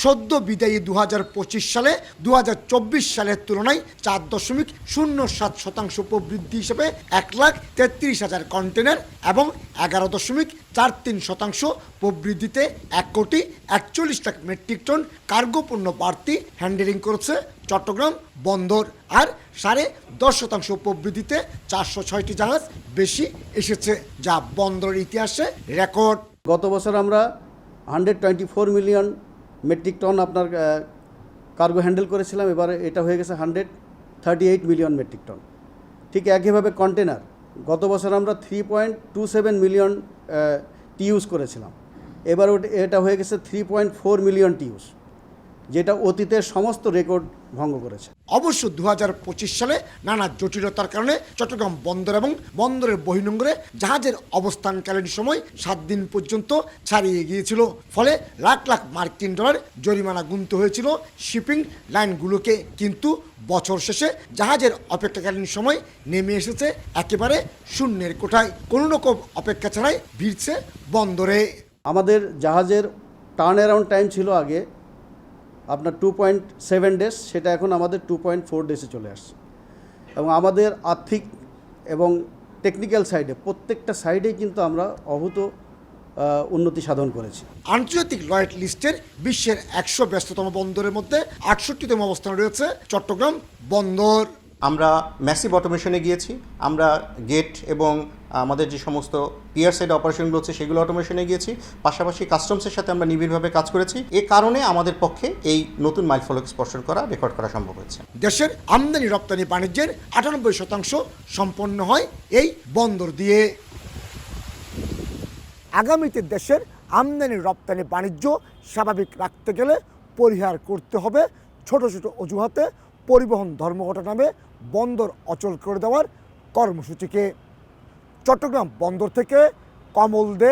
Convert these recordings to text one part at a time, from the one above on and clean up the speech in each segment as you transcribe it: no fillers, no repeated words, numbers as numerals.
সদ্য বিদায়ী 2025 সালে 2024 সালের তুলনায় 4.07% প্রবৃদ্ধি হিসেবে 1,33,000 কন্টেনার এবং 11.43% প্রবৃদ্ধিতে 1,41,00,000 মেট্রিক টন কার্গো পণ্য বাড়তি হ্যান্ডেলিং করেছে চট্টগ্রাম বন্দর। আর 10.5% প্রবৃদ্ধিতে 406টি জাহাজ বেশি এসেছে, যা বন্দরের ইতিহাসে রেকর্ড। গত বছর আমরা 124 মিলিয়ন মেট্রিক টন আপনার কার্গো হ্যান্ডেল করেছিলাম, এবারে এটা হয়ে গেছে 138 মিলিয়ন মেট্রিক টন। ঠিক একইভাবে কন্টেনার গত বছর আমরা 3.27 মিলিয়ন টিউস করেছিলাম, এবার এটা হয়ে গেছে 3.4 মিলিয়ন টিউস, যেটা অতীতের সমস্ত রেকর্ড ভঙ্গ করেছে। অবশ্য 2025 সালে নানা জটিলতার কারণে চট্টগ্রাম বন্দর এবং বন্দরের বহির্নোঙরে জাহাজের অবস্থানকালীন সময় 7 দিন পর্যন্ত ছাড়িয়ে গিয়েছিল, ফলে লাখ লাখ মার্কিন ডলার জরিমানা গুনতে হয়েছিল শিপিং লাইনগুলোকে। কিন্তু বছর শেষে জাহাজের অপেক্ষাকালীন সময় নেমে এসেছে একেবারে শূন্যের কোঠায়। কোনো রকম অপেক্ষা ছাড়াই ভিড়ছে বন্দরে। আমাদের জাহাজের টার্ন অ্যারাউন্ড টাইম ছিল আগে আপনার 2.7 ডেজ, সেটা এখন আমাদের 2.4 ডেজে চলে আসছে। এবং আমাদের আর্থিক এবং টেকনিক্যাল সাইডে প্রত্যেকটা সাইডেই কিন্তু আমরা অভূত উন্নতি সাধন করেছি। আন্তর্জাতিক লয়েড লিস্টের বিশ্বের 100 ব্যস্ততম বন্দরের মধ্যে 68তম অবস্থানে রয়েছে চট্টগ্রাম বন্দর। আমরা ম্যাসিভ অটোমেশনে গিয়েছি, আমরা গেট এবং আমাদের যে সমস্ত পিয়ার সাইড অপারেশনগুলো হচ্ছে সেগুলো অটোমেশনে গিয়েছি, পাশাপাশি কাস্টমসের সাথে আমরা নিবিড়ভাবে কাজ করেছি। এ কারণে আমাদের পক্ষে এই নতুন মাইলফলক স্পর্শন করা, রেকর্ড করা সম্ভব হয়েছে। দেশের আমদানি রপ্তানি বাণিজ্যের 98% সম্পন্ন হয় এই বন্দর দিয়ে। আগামীতে দেশের আমদানি রপ্তানি বাণিজ্য স্বাভাবিক রাখতে গেলে পরিহার করতে হবে ছোট ছোট অজুহাতে পরিবহন ধর্মঘট নামে বন্দর অচল করে দেওয়ার কর্মসূচিকে। চট্টগ্রাম বন্দর থেকে কমল দে,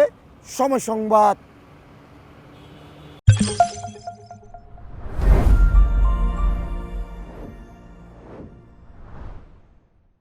সময় সংবাদ।